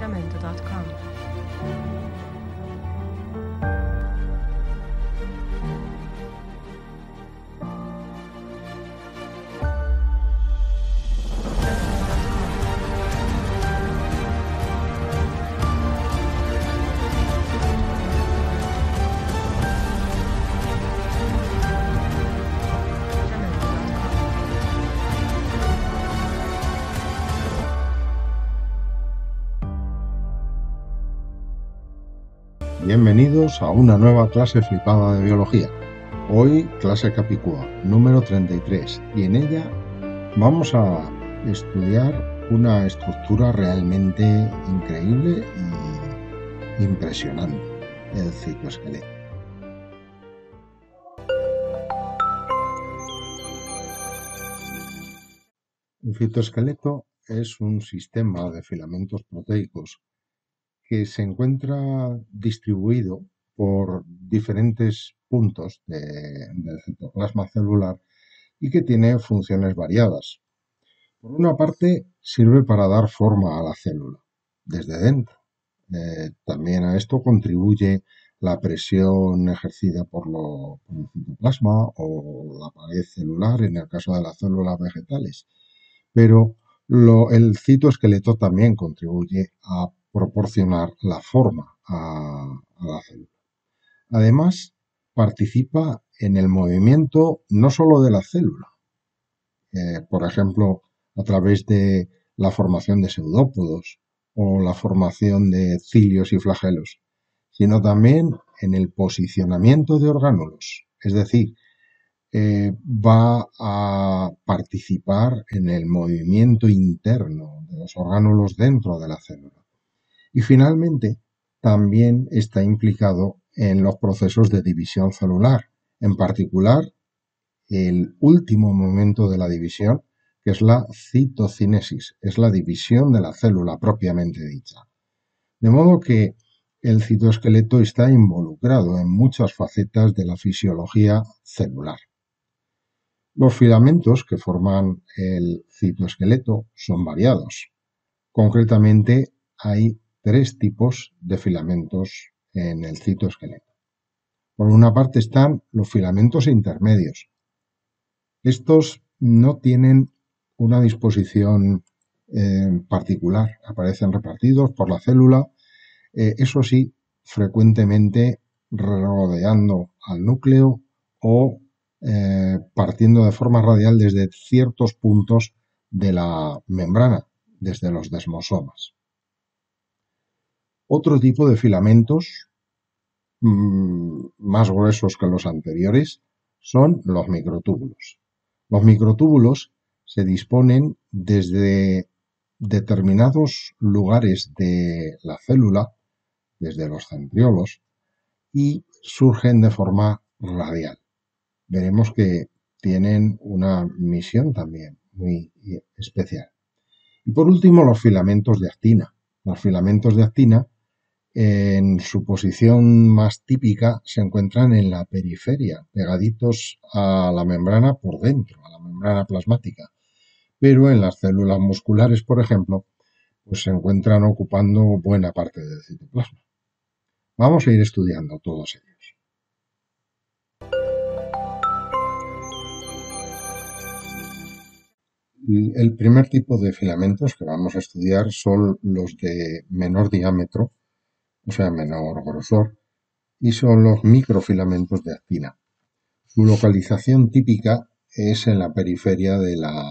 jamendo.com. Bienvenidos a una nueva clase flipada de biología. Hoy clase Capicúa, número 33, y en ella vamos a estudiar una estructura realmente increíble y impresionante, el citoesqueleto. El citoesqueleto es un sistema de filamentos proteicos que se encuentra distribuido por diferentes puntos del citoplasma celular y que tiene funciones variadas. Por una parte, sirve para dar forma a la célula desde dentro. También a esto contribuye la presión ejercida por el citoplasma o la pared celular en el caso de las células vegetales. Pero el citoesqueleto también contribuye a proporcionar la forma a la célula. Además, participa en el movimiento no solo de la célula, por ejemplo, a través de la formación de pseudópodos o la formación de cilios y flagelos, sino también en el posicionamiento de orgánulos, es decir, va a participar en el movimiento interno de los orgánulos dentro de la célula. Y finalmente, también está implicado en los procesos de división celular, en particular el último momento de la división, que es la citocinesis, es la división de la célula propiamente dicha. De modo que el citoesqueleto está involucrado en muchas facetas de la fisiología celular. Los filamentos que forman el citoesqueleto son variados. Concretamente, hay 3 tipos de filamentos en el citoesqueleto. Por una parte están los filamentos intermedios. Estos no tienen una disposición particular, aparecen repartidos por la célula, eso sí, frecuentemente rodeando al núcleo o partiendo de forma radial desde ciertos puntos de la membrana, desde los desmosomas. Otro tipo de filamentos más gruesos que los anteriores son los microtúbulos. Los microtúbulos se disponen desde determinados lugares de la célula, desde los centriolos, y surgen de forma radial. Veremos que tienen una misión también muy especial. Y por último, los filamentos de actina. Los filamentos de actina, en su posición más típica, se encuentran en la periferia, pegaditos a la membrana por dentro, a la membrana plasmática. Pero en las células musculares, por ejemplo, pues se encuentran ocupando buena parte del citoplasma. Vamos a ir estudiando todos ellos. El primer tipo de filamentos que vamos a estudiar son los de menor diámetro, o sea, menor grosor, y son los microfilamentos de actina. Su localización típica es en la periferia de la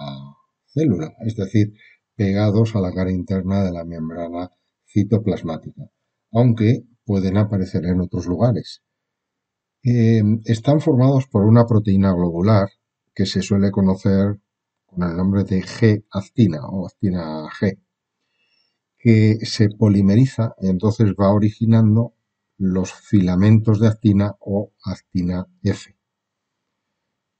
célula, es decir, pegados a la cara interna de la membrana citoplasmática, aunque pueden aparecer en otros lugares. Están formados por una proteína globular que se suele conocer con el nombre de G-actina o actina G, que se polimeriza y entonces va originando los filamentos de actina o actina F.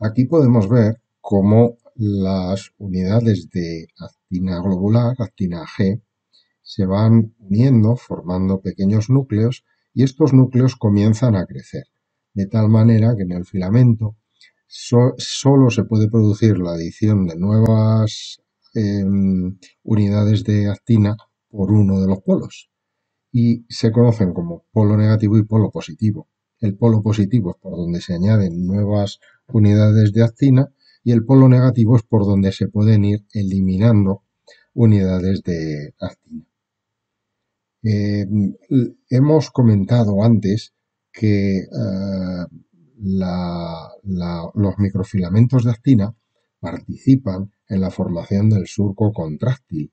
Aquí podemos ver cómo las unidades de actina globular, actina G, se van uniendo formando pequeños núcleos y estos núcleos comienzan a crecer, de tal manera que en el filamento solo se puede producir la adición de nuevas unidades de actina por uno de los polos y se conocen como polo negativo y polo positivo. El polo positivo es por donde se añaden nuevas unidades de actina y el polo negativo es por donde se pueden ir eliminando unidades de actina. Hemos comentado antes que los microfilamentos de actina participan en la formación del surco contráctil,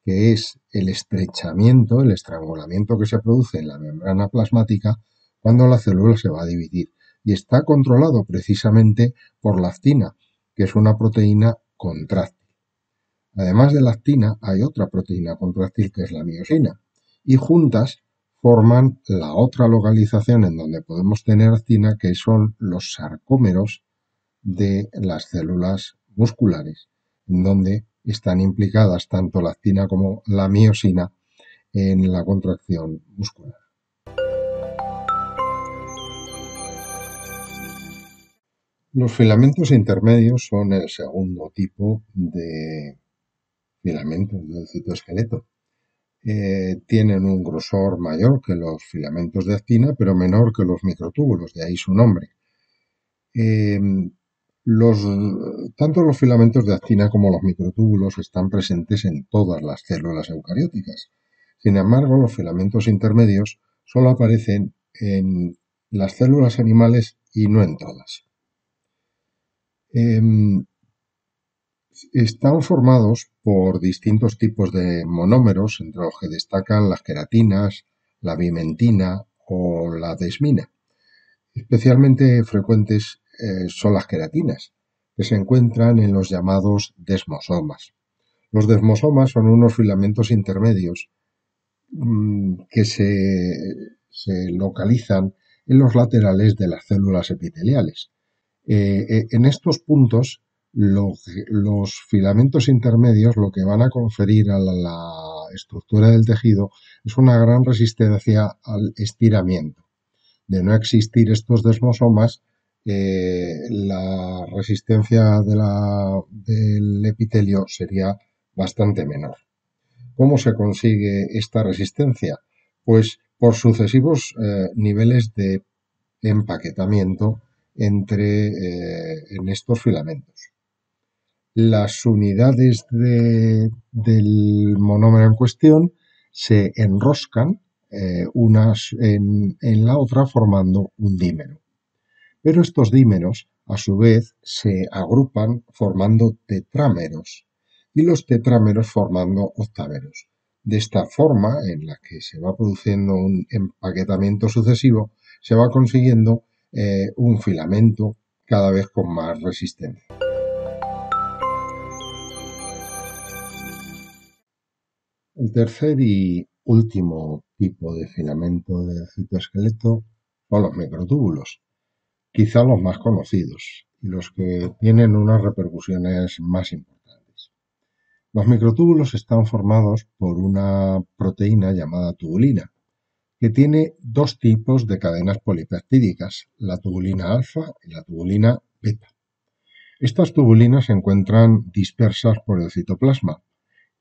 que es el estrechamiento, el estrangulamiento que se produce en la membrana plasmática cuando la célula se va a dividir. Y está controlado precisamente por la actina, que es una proteína contráctil. Además de la actina, hay otra proteína contráctil que es la miosina. Y juntas forman la otra localización en donde podemos tener actina, que son los sarcómeros de las células musculares, en donde están implicadas tanto la actina como la miosina en la contracción muscular. Los filamentos intermedios son el segundo tipo de filamentos del citoesqueleto. Tienen un grosor mayor que los filamentos de actina, pero menor que los microtúbulos, de ahí su nombre. Tanto los filamentos de actina como los microtúbulos están presentes en todas las células eucarióticas. Sin embargo, los filamentos intermedios solo aparecen en las células animales y no en todas. Están formados por distintos tipos de monómeros, entre los que destacan las queratinas, la bimentina o la desmina. Especialmente frecuentes son las queratinas, que se encuentran en los llamados desmosomas. Los desmosomas son unos filamentos intermedios que se localizan en los laterales de las células epiteliales. En estos puntos, los filamentos intermedios lo que van a conferir a la estructura del tejido es una gran resistencia al estiramiento. De no existir estos desmosomas, la resistencia del epitelio sería bastante menor. ¿Cómo se consigue esta resistencia? Pues por sucesivos niveles de empaquetamiento en estos filamentos. Las unidades del monómero en cuestión se enroscan unas en la otra formando un dímero. Pero estos dímeros, a su vez, se agrupan formando tetrámeros y los tetrámeros formando octámeros. De esta forma, en la que se va produciendo un empaquetamiento sucesivo, se va consiguiendo un filamento cada vez con más resistencia. El tercer y último tipo de filamento del citoesqueleto son los microtúbulos, quizá los más conocidos y los que tienen unas repercusiones más importantes. Los microtúbulos están formados por una proteína llamada tubulina, que tiene dos tipos de cadenas polipeptídicas, la tubulina alfa y la tubulina beta. Estas tubulinas se encuentran dispersas por el citoplasma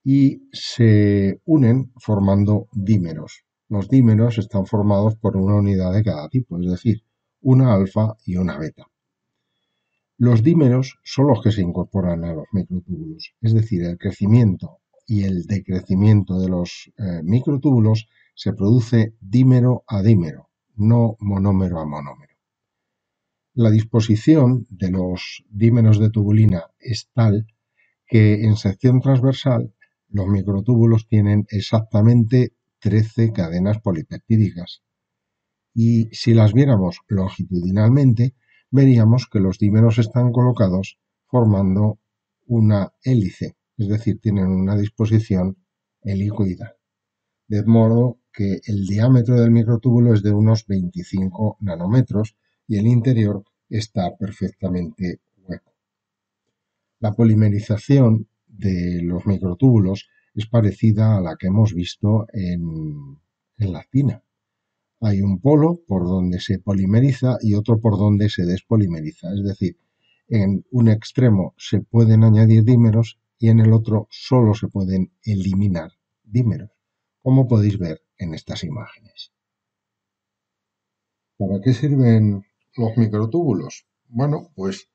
y se unen formando dímeros. Los dímeros están formados por una unidad de cada tipo, es decir, una alfa y una beta. Los dímeros son los que se incorporan a los microtúbulos, es decir, el crecimiento y el decrecimiento de los microtúbulos se produce dímero a dímero, no monómero a monómero. La disposición de los dímeros de tubulina es tal que en sección transversal los microtúbulos tienen exactamente 13 cadenas polipeptídicas. Y si las viéramos longitudinalmente, veríamos que los dímeros están colocados formando una hélice, es decir, tienen una disposición helicoidal. De modo que el diámetro del microtúbulo es de unos 25 nanómetros y el interior está perfectamente hueco. La polimerización de los microtúbulos es parecida a la que hemos visto en la actina. Hay un polo por donde se polimeriza y otro por donde se despolimeriza. Es decir, en un extremo se pueden añadir dímeros y en el otro solo se pueden eliminar dímeros. como podéis ver en estas imágenes. ¿Para qué sirven los microtúbulos? Bueno, pues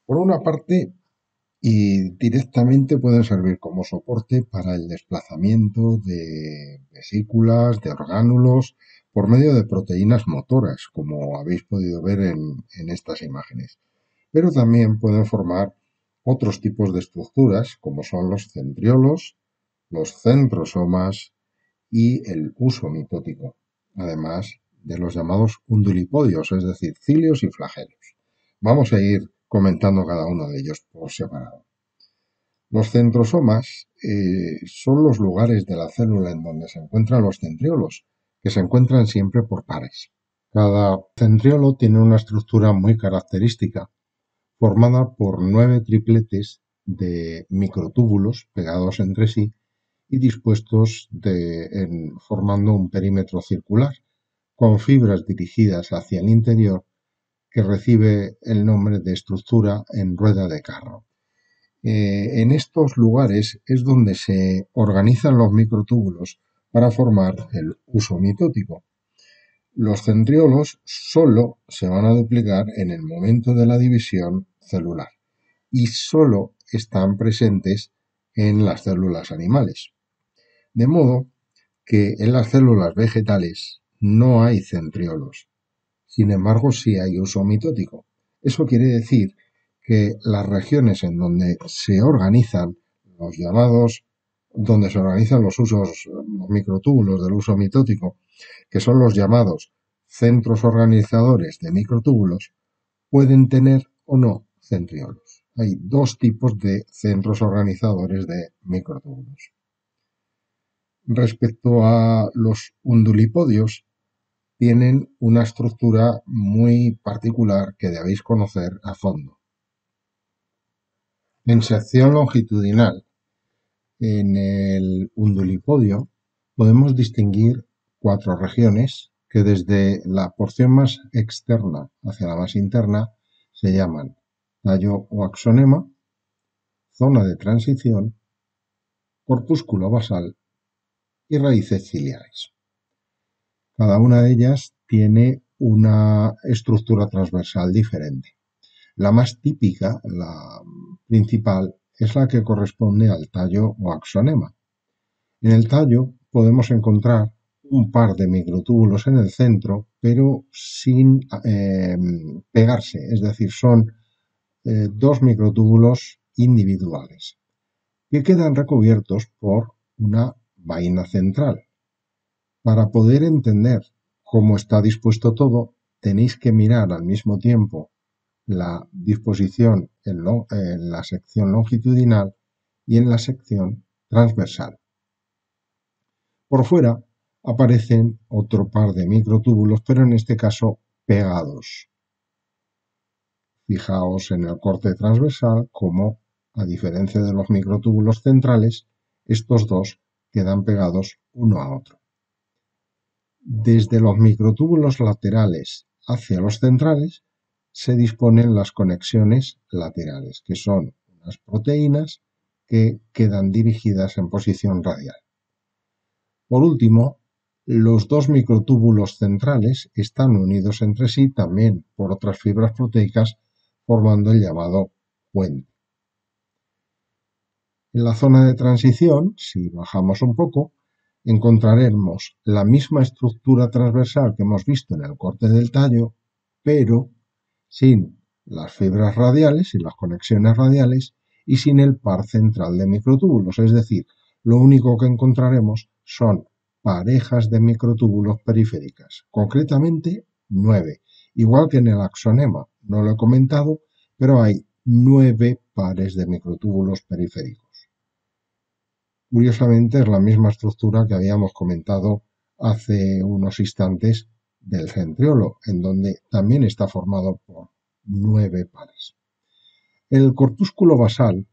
por una parte y directamente pueden servir como soporte para el desplazamiento de vesículas, de orgánulos, por medio de proteínas motoras, como habéis podido ver en estas imágenes. Pero también pueden formar otros tipos de estructuras, como son los centriolos, los centrosomas y el uso mitótico, además de los llamados undulipodios, es decir, cilios y flagelos. Vamos a ir comentando cada uno de ellos por separado. Los centrosomas son los lugares de la célula en donde se encuentran los centriolos, que se encuentran siempre por pares. Cada centriolo tiene una estructura muy característica, formada por 9 tripletes de microtúbulos pegados entre sí y dispuestos formando un perímetro circular, con fibras dirigidas hacia el interior, que recibe el nombre de estructura en rueda de carro. En estos lugares es donde se organizan los microtúbulos para formar el uso mitótico. Los centriolos solo se van a duplicar en el momento de la división celular y solo están presentes en las células animales. De modo que en las células vegetales no hay centriolos. Sin embargo, sí hay uso mitótico. Eso quiere decir que las regiones en donde se organizan los microtúbulos del uso mitótico, que son los llamados centros organizadores de microtúbulos, pueden tener o no centriolos. Hay dos tipos de centros organizadores de microtúbulos. Respecto a los undulipodios, tienen una estructura muy particular que debéis conocer a fondo. En sección longitudinal, en el undulipodio, podemos distinguir 4 regiones que desde la porción más externa hacia la más interna se llaman tallo o axonema, zona de transición, corpúsculo basal y raíces ciliares. Cada una de ellas tiene una estructura transversal diferente. La más típica, la principal, es la que corresponde al tallo o axonema. En el tallo podemos encontrar un par de microtúbulos en el centro, pero sin pegarse, es decir, son 2 microtúbulos individuales, que quedan recubiertos por una vaina central. Para poder entender cómo está dispuesto todo, tenéis que mirar al mismo tiempo la disposición en la sección longitudinal y en la sección transversal. Por fuera aparecen otro par de microtúbulos, pero en este caso pegados. Fijaos en el corte transversal como, a diferencia de los microtúbulos centrales, estos dos quedan pegados uno a otro. Desde los microtúbulos laterales hacia los centrales se disponen las conexiones laterales, que son unas proteínas que quedan dirigidas en posición radial. Por último, los 2 microtúbulos centrales están unidos entre sí también por otras fibras proteicas, formando el llamado puente. En la zona de transición, si bajamos un poco, encontraremos la misma estructura transversal que hemos visto en el corte del tallo, pero sin las fibras radiales y las conexiones radiales y sin el par central de microtúbulos, es decir, lo único que encontraremos son parejas de microtúbulos periféricas, concretamente 9, igual que en el axonema, no lo he comentado, pero hay 9 pares de microtúbulos periféricos. Curiosamente es la misma estructura que habíamos comentado hace unos instantes del centriolo, en donde también está formado por 9 pares. El corpúsculo basal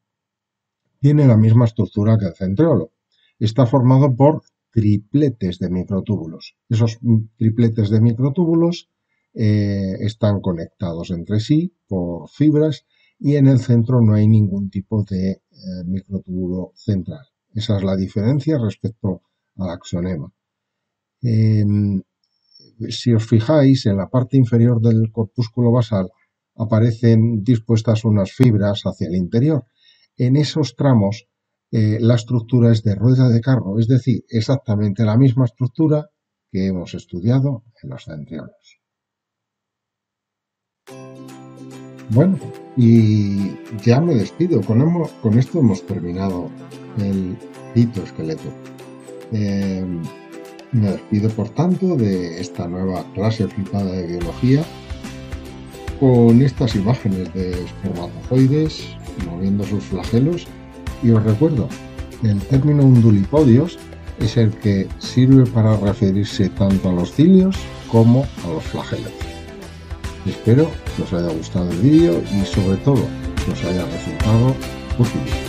tiene la misma estructura que el centriolo. Está formado por tripletes de microtúbulos. Esos tripletes de microtúbulos están conectados entre sí por fibras y en el centro no hay ningún tipo de microtúbulo central. Esa es la diferencia respecto al axonema. Si os fijáis, en la parte inferior del corpúsculo basal aparecen dispuestas unas fibras hacia el interior. En esos tramos la estructura es de rueda de carro, es decir, exactamente la misma estructura que hemos estudiado en los centriolos. Bueno, y ya me despido. Con esto hemos terminado el citoesqueleto. Me despido, por tanto, de esta nueva clase flipada de biología con estas imágenes de espermatozoides moviendo sus flagelos. Y os recuerdo, el término undulipodios es el que sirve para referirse tanto a los cilios como a los flagelos. Espero que os haya gustado el vídeo y sobre todo que os haya resultado útil.